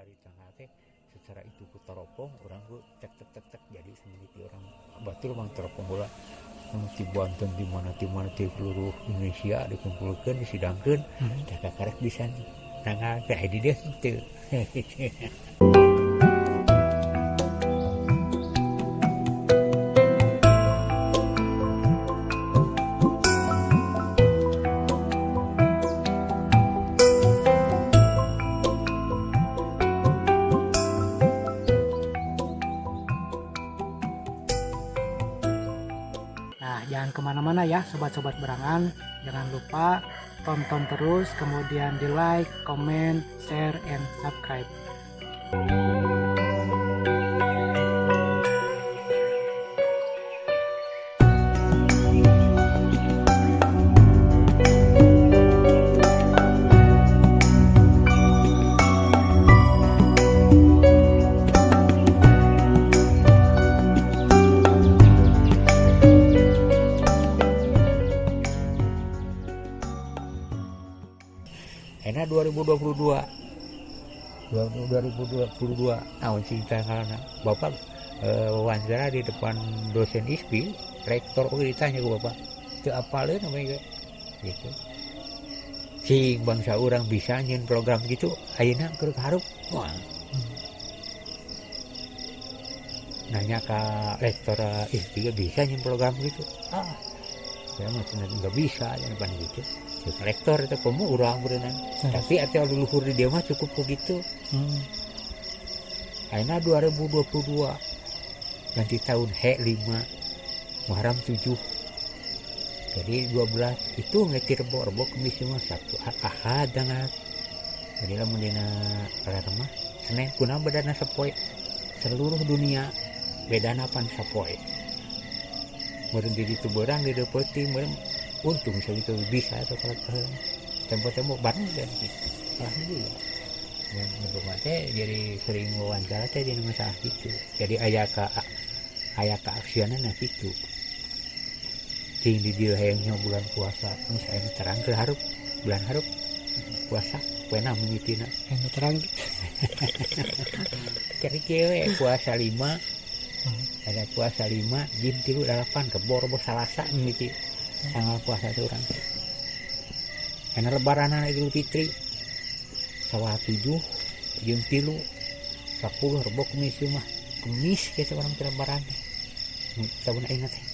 cari tangga teh secara itu ku teropong orang ku cek jadi semeniti orang batur mang teropong bola ti Banten di mana di seluruh Indonesia dikumpulkan disidangkan teh kakarek bisa tangga kayak di dia teu. Nah, jangan kemana-mana ya sobat-sobat berangan. Jangan lupa tonton terus, kemudian di like, comment, share, and subscribe. Enak 2022 tahun cinta karena bapak wawancara di depan dosen ISPI rektor oke ditanya ke bapak itu apalin namanya gitu sing bangsa orang bisa nyin program gitu ayeuna keur hareup wah nanya ke rektor ISPI bisa nyin program gitu saya masih nggak bisa ya depan gitu rektor itu kamu urang berenang tapi artinya leluhur di dia mah cukup begitu. Akhirnya 2022 nanti tahun H5 Muharram 7 jadi 12 itu ngetir rebo kemis mah Sabtu Ahad dangat jadi lamun dina mah Senin kuna bedana sapoe seluruh dunia bedana pan sapoe meureun di ditu beurang di depeuti meureun untung segitu bisa atau kalau tempo-tempo bareng dan alhamdulillah dan berbagai jadi sering wawancara teh di masalah gitu jadi aya keaksianan nah gitu ting di dieu hayangnya bulan puasa geus aya terang ke harup bulan harup puasa pena mengitina Anu terang cari cewek puasa 5 ada puasa 5 jam 3 8 kebor salasa gitu tanggal puasa itu orang karena lebaran Idul Fitri sawah 7 jam 3 10 rebo kemis mah kemis kayak orang lebaran tahun ayeuna teh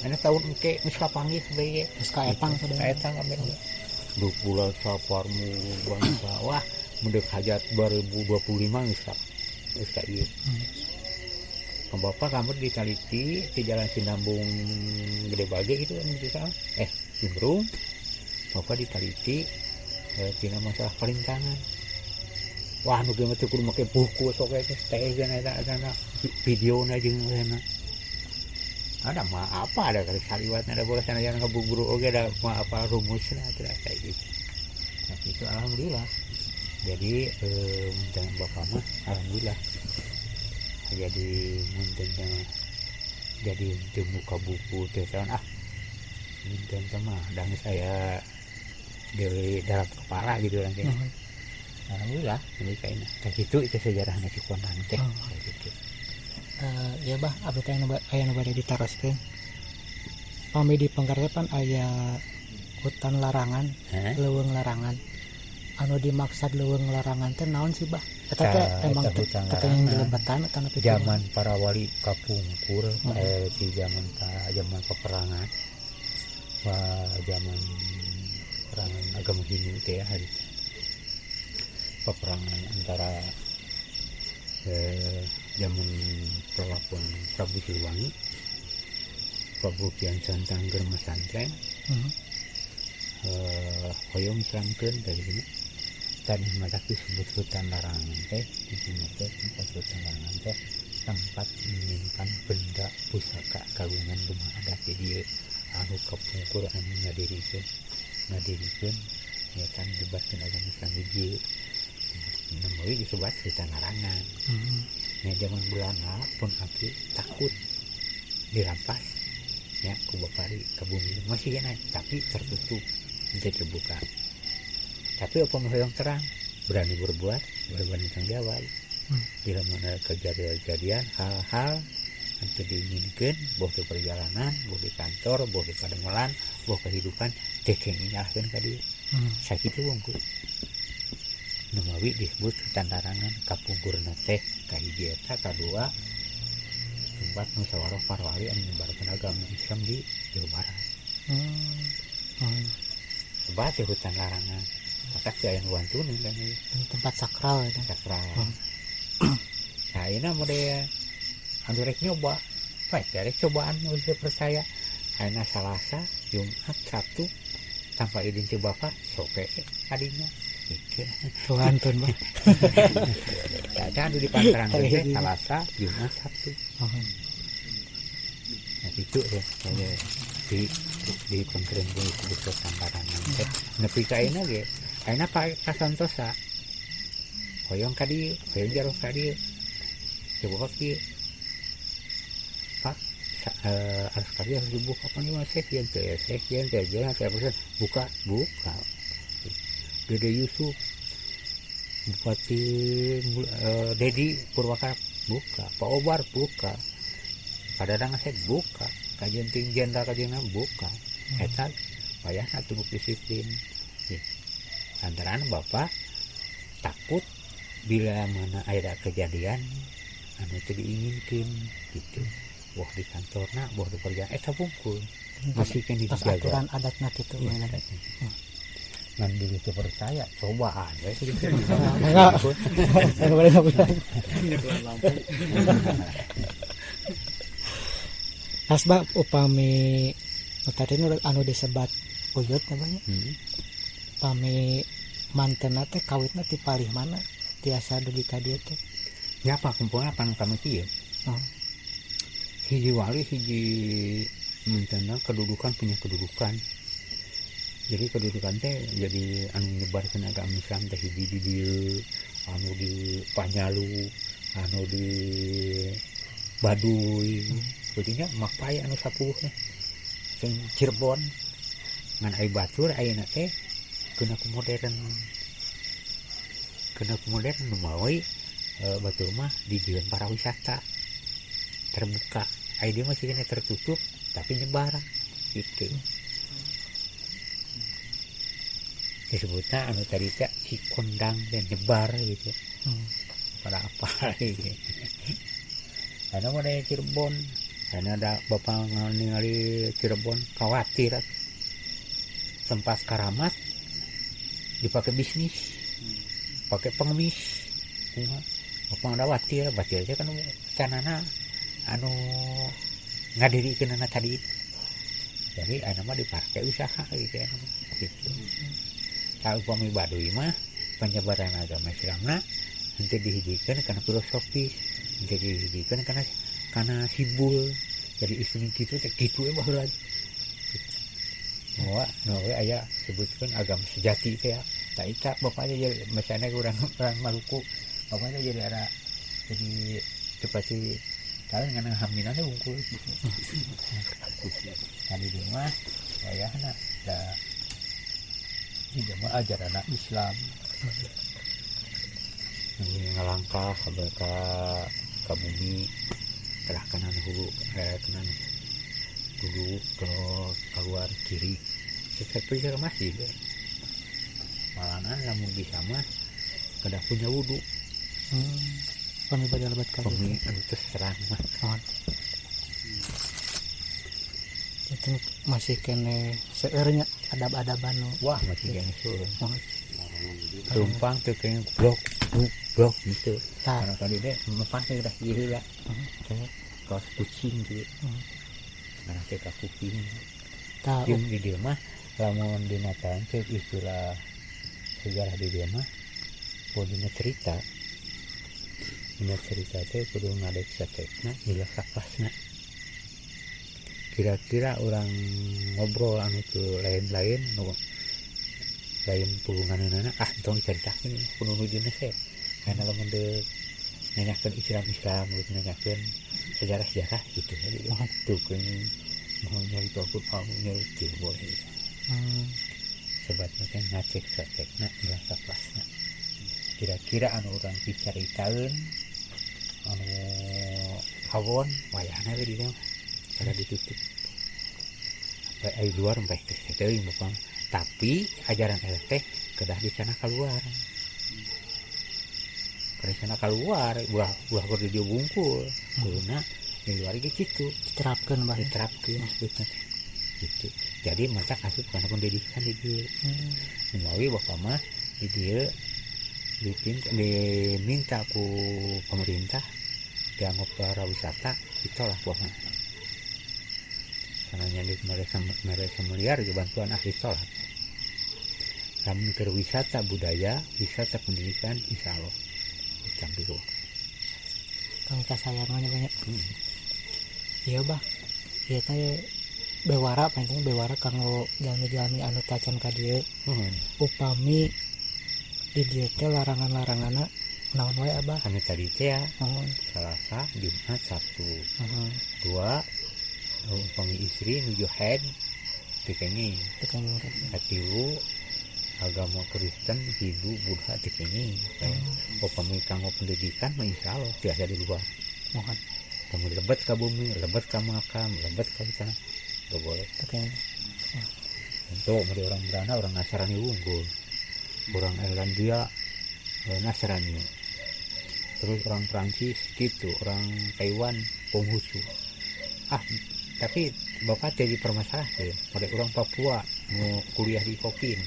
ana tahun engke geus kapanggih bae geus kaetang kaetang kabeh duk bulan saparmu bangsa wah mendek hajat 2025 geus ka ieu bapak kamu ditaliti di jalan Sinambung Gede Bage gitu kan misalnya Jumbrung bapak ditaliti tina masalah perintangan wah nu ge mah teu kudu make buku sok we teh ada video na jeung sana ada mah apa ada kali saliwat ada bola sana yang ngabuguru oge ada mah apa rumusna teh kayak gitu nah itu alhamdulillah jadi dengan bapak mah alhamdulillah jadi muntennya jadi untuk buka buku terusan munten sama dan saya dari dalam kepala gitu nanti alhamdulillah ini kayaknya kayak gitu itu sejarahnya si kontan teh kayak gitu ya bah abdi teh aya nu bade ditaroskeun pami di Pangkarepan aya hutan larangan leuweung larangan anu dimaksud leuweung larangan teh naon sih bah eta teh emang yang dilebatan atau zaman para wali kapungkur di zaman peperangan zaman perangan agama Hindu teh ya hari peperangan antara zaman perlakuan Prabu Siliwangi Prabu Kian Santang Germa Santren hoyong islamkeun dari sini tadi matak disebut hutan larangan teh di sini teh tempat hutan larangan teh tempat menyimpan benda pusaka kawinan rumah adat jadi anu kapungkur anu ngadirikeun ya kan dibatkeun agama Islam hiji namanya disebut hutan larangan nah zaman Belanda pun abdi takut dirampas ya ku bapari ke bumi masih enak tapi tertutup tidak terbuka tapi apa yang terang berani berbuat, berani tanggung jawab. Bila mana kejadian hal-hal yang diinginkan, boh di perjalanan, boh di kantor, boh di pademelan, boh kehidupan, tekeng nyalahkeun ka dieu. Sakitu wungkul. Nu mawi disebut hutan larangan, kapungkurna teh kahiji eta, kadua tempat musyawarah para wali anu nyebarkeun agama Islam di Jawa Barat. Sebab di hutan larangan, maka aya nu wantuneun kan tempat sakral itu. sakral. Nah, ini model anu rek nyoba, baik dari cobaan mau percaya. Ayeuna Salasa, Jumat, Sabtu tanpa izin ti Bapak, sope kadinya. Gitu. Tuhan tun Bah. Caca anu di pantaran teh Salasa, Jumat, Sabtu. Nah, itu ya. Di pengkering disebut kesantaran teh. Nepi ka ayeuna ge, ayeuna pasantosa. Hoyong ka dieu, hoyong jaro ka dieu. Coba kaki Pak harus kerja harus dibuka apa nih mas sekian aja buka Dede Yusuf Bupati Dedi Purwakarta buka, Pak Obar buka, Padadang saya buka, kajian tinggi jenderal kajian buka, eta payahna tubuk disiplin. Antara Bapak takut bila mana ada kejadian anu teu diinginkeun gitu. Wah di kantorna, wah di kerjaan eta bungkul. Masih kan dijaga. Aturan adatna kitu mainan. Ngan dulu teu percaya, cobaan we gitu. Enggak. Saya boleh ngobrol. Asbab upami tadi anu disebat uyut namanya. Upami mantenna teh kawitna ti palih mana? Tiasa dugi ka dieu teh. Ya apa kumpulna panu kami kieu. Hiji wali hiji mentena kedudukan punya kedudukan. Jadi kedudukan teh jadi anu nyebarkeun agama Islam teh hiji di dieu, anu di Panyalu, anu di Baduy. Beutingnya Makpai anu 10 teh. Sing Cirebon ngan ai batur ayeuna teh keuna ku modern. Keuna ku modern nu mawi batur mah dijieun para wisata. Terbuka. Dia masih kena tertutup tapi nyebar gitu. Disebutnya anu tadi teh Cikondang dan nyebar gitu. Pada apa gitu. Karena ada Cirebon, karena ada bapak ningali Cirebon khawatir tempat karamat dipakai bisnis, pakai pengemis. Bapak ada khawatir, baca aja kan canana anu ngadirikeun anak tadi itu. Jadi anu mah dipakai usaha gitu ya. Gitu. Kalau upami Baduy mah penyebaran agama Islamna henteu dihidikeun kana filosofis, henteu dihidikeun kana sibul. Jadi istilah kitu teh kitu mah heula. Moal we aya sebutkeun agama sejati teh ya. Tah eta bapaknya jadi masana urang Maluku. Bapaknya jadi ada jadi seperti kalau dengan hamilannya bungkul kali di rumah ayahna dah tidak mau ajaran Islam ngalangkah sampai ke bumi telah kanan hulu kanan dulu ke keluar kiri seperti saya masih malahan lamun bisa mah kada punya wudu. Kami pada lebat kali anu terserang mah. Itu masih kene seurnya adab-adaban. Wah masih kene seueur. Tumpang teu kene blok gitu. Karena kali deh mepan teh udah ieu lah. Kaos kucing gitu. Karena teh ka kuping. Tah di dieu mah lamun dina taun teh istilah sejarah di dieu mah podina cerita. Dina cerita teh kudu ngadek satekna milah sapasna. Kira-kira orang ngobrol anu teu lain-lain lain pulunganeunana tong dicaritakeun kudu nujuna teh. Karena lamun deuk nanyakeun Islam gitu nanyakeun sejarah-sejarah gitu. Jadi tuh keun mau nyari topik mau nyari teu boleh. Sebab teh ngacek satekna milah sapasna. kira-kira anu orang dicaritakeun anu awon wayahna we di dieu kada ditutup ai luar mah teh teuing Bapak. Tapi ajaran eta teh kedah di sana keluar. Kedah sana keluar buah keur di bungkul. Kudu di luar ge kitu diterapkeun Mbah. diterapkeun gitu. Jadi macak asup kana pendidikan di dieu. Menawi Bapak mah di dieu diminta ku pemerintah dianggap para wisata itulah Bapak. Karena nyali mereka meliar ke bantuan ahli sholat. Lamun keur wisata budaya, wisata pendidikan, insya Allah dicampur. Kami kasayangannya banyak. Iya bah, iya teh bewara penting bewara kanggo jalmi-jalmi anu tacan ka dieu. Upami di dieu teh larangan-larangana naon wae Abah? Anu tadi teh ya, Selasa, Jumat, Sabtu. Dua umpami istri nuju haid tikenging. Katilu agama Kristen, Hindu, Buddha tikenging. Upami kanggo pendidikan mah insyaallah tiasa di luar. Mohon. Kamu lebat ka bumi, lebat ka makam, lebat ka sana. Gak boleh. Untuk dari orang Belanda, orang Nasrani unggul. Orang Irlandia Nasrani. Terus orang Prancis gitu, orang Taiwan Konghucu. Tapi Bapak jadi permasalahan ya. Pada orang Papua mau kuliah di Kopin.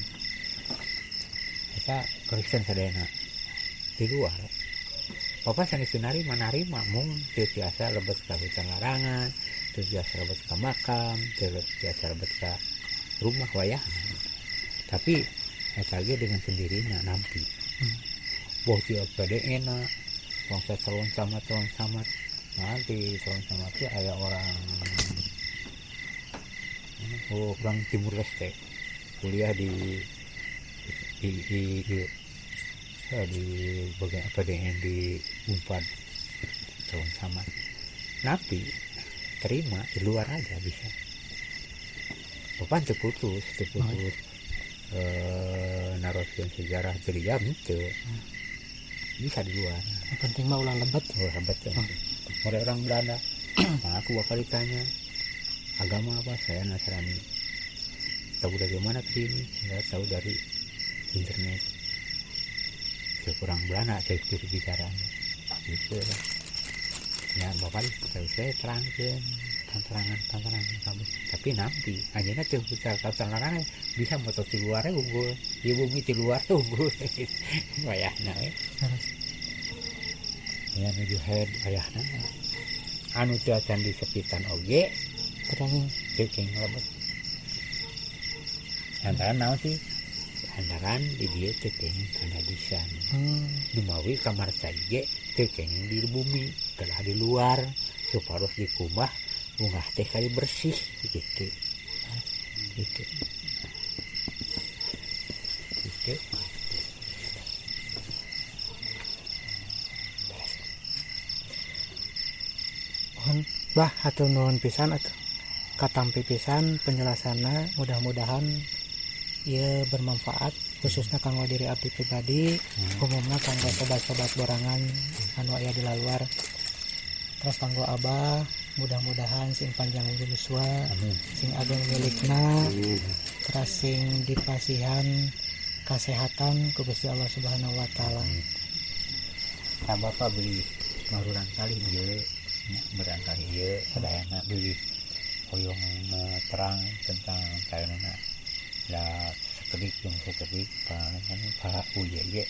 Kita Kristen sadayana di luar. Bapak sanes narima mung biasa lebet ka hutan larangan, terus biasa lebet ka makam, terus biasa lebet ka rumah wayah. Tapi eta ge dengan sendirinya nampi. Boh ti PDN na, bangsa calon camat. Nanti calon camat itu aya orang Timur Leste kuliah di bagian PDN di Unpad calon camat. Napi terima di luar aja bisa. Bapak terputus naroskeun sejarah ceria gitu. Bisa di luar. Yang penting mah ulah lebat. Ya. Oleh orang Belanda. Nah, aku bakal ditanya agama apa, saya Nasrani. Tahu dari mana kesini? Saya tahu dari internet. Saya kurang Belanda, saya suruh bicara. Gitu lah. Ya bapak saya terangkan tantangan kamu. Tapi nanti hanya tuh bicara tantangan bisa motor di luar unggul, ya bumi di luar unggul. Wayahna ya nuju head wayahna. Anu teu acan di sepitan oge teuing lebet. Antaran naon sih? Antaran di dieu teuing kana disan. Dumawi kamar saige teuing di bumi, telah di luar supados dikumbah ungah teh kali bersih gitu. Gitu. Bah atau nuhun pisan atau katampi pisan penjelasannya, mudah-mudahan ia bermanfaat khususnya kanggo diri abdi pribadi, umumnya kanggo sobat-sobat borangan anu aya di luar. Terus kanggo Abah mudah-mudahan sing panjang umur yuswa, sing ageng milikna, terus sing dipasihan kesehatan ku Gusti Allah Subhanahu wa taala. Nah, Bapak beli maruran kali ieu berangkali ieu sadayana beli hoyong terang tentang kayanana lah sekedik Pak Uye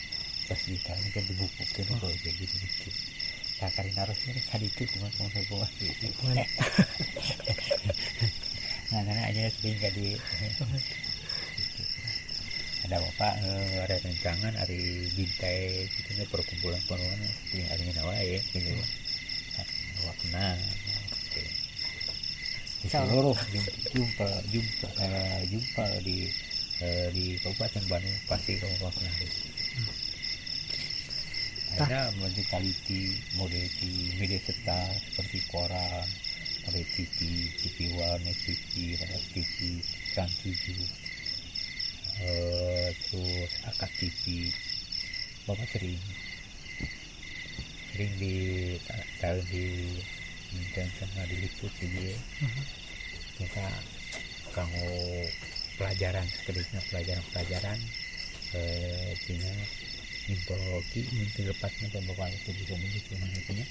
terus ditanya di buku kan kalau kayak gitu nah karena harusnya tadi itu cuma nah karena aja sering kali ada Bapak ada rencangan hari bintai gitu nih perkumpulan yang hari nawa ya gitu wakna di seluruh jumpa di Kabupaten Bandung pasti kamu wakna ada mentaliti model di media cetak seperti koran, model TV warnet TV, TV Trans 7, terus akad TV bapak sering di tahun di dan sama diliput di dia kita kamu pelajaran sekediknya pelajaran Cina mintologi minta lepasnya ke bapak itu bisa begitu namanya.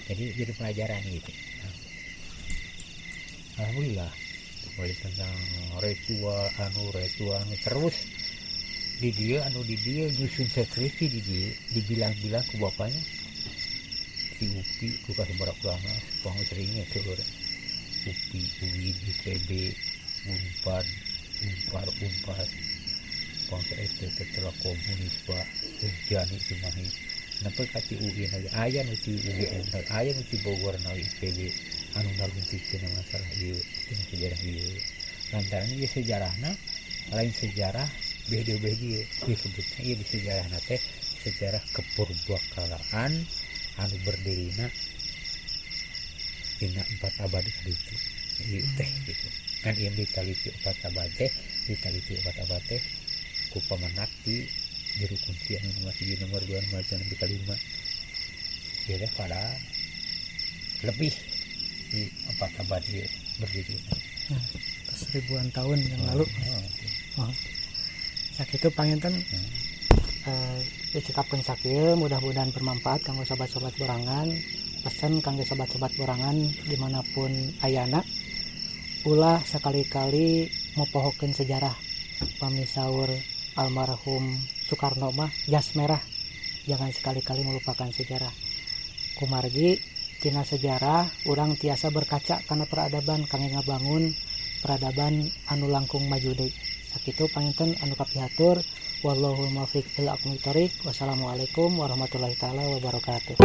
Jadi pelajaran gitu. Nah, alhamdulillah mulai tentang ritual terus di dia nyusun skripsi di dia dibilang-bilang ke bapaknya si Upi ku kasih berak ulama pang seringnya tuh Upi UIN IPB Unpad bangsa itu setelah komunis pak Jani Cimahi nampak kasih UIN lagi ayah nusi UGM ayah nusi Bogor nawi IPB anu naruntikan masalah iya sejarah iya lantaran iya sejarahna lain sejarah beda-beda disebutnya iya di sejarah teh sejarah kepurbakalaan anu berdirinya dina 4 abad itu iya teh gitu kan yang ditaliti 4 abad teh ku pemenak di juru kunci anu masih di nomor 2 macam di kelima ya teh pada lebih di 4 abad dia berdiri ribuan tahun yang lalu. Sakitu panginten dicekapkeun sakieu mudah-mudahan bermanfaat kanggo sobat-sobat borangan. Pesan kanggo sobat-sobat borangan dimanapun ayana ulah sekali-kali mopohokeun sejarah pamisaur almarhum Soekarno mah jas merah, jangan sekali-kali melupakan sejarah. Kumargi tina sejarah urang tiasa berkaca karena peradaban kangge ngabangun peradaban anu langkung maju deui. Sakitu panginten anu kapihatur wallahul muwaffiq ila aqwamit thoriq. Wassalamualaikum warahmatullahi taala wabarakatuh.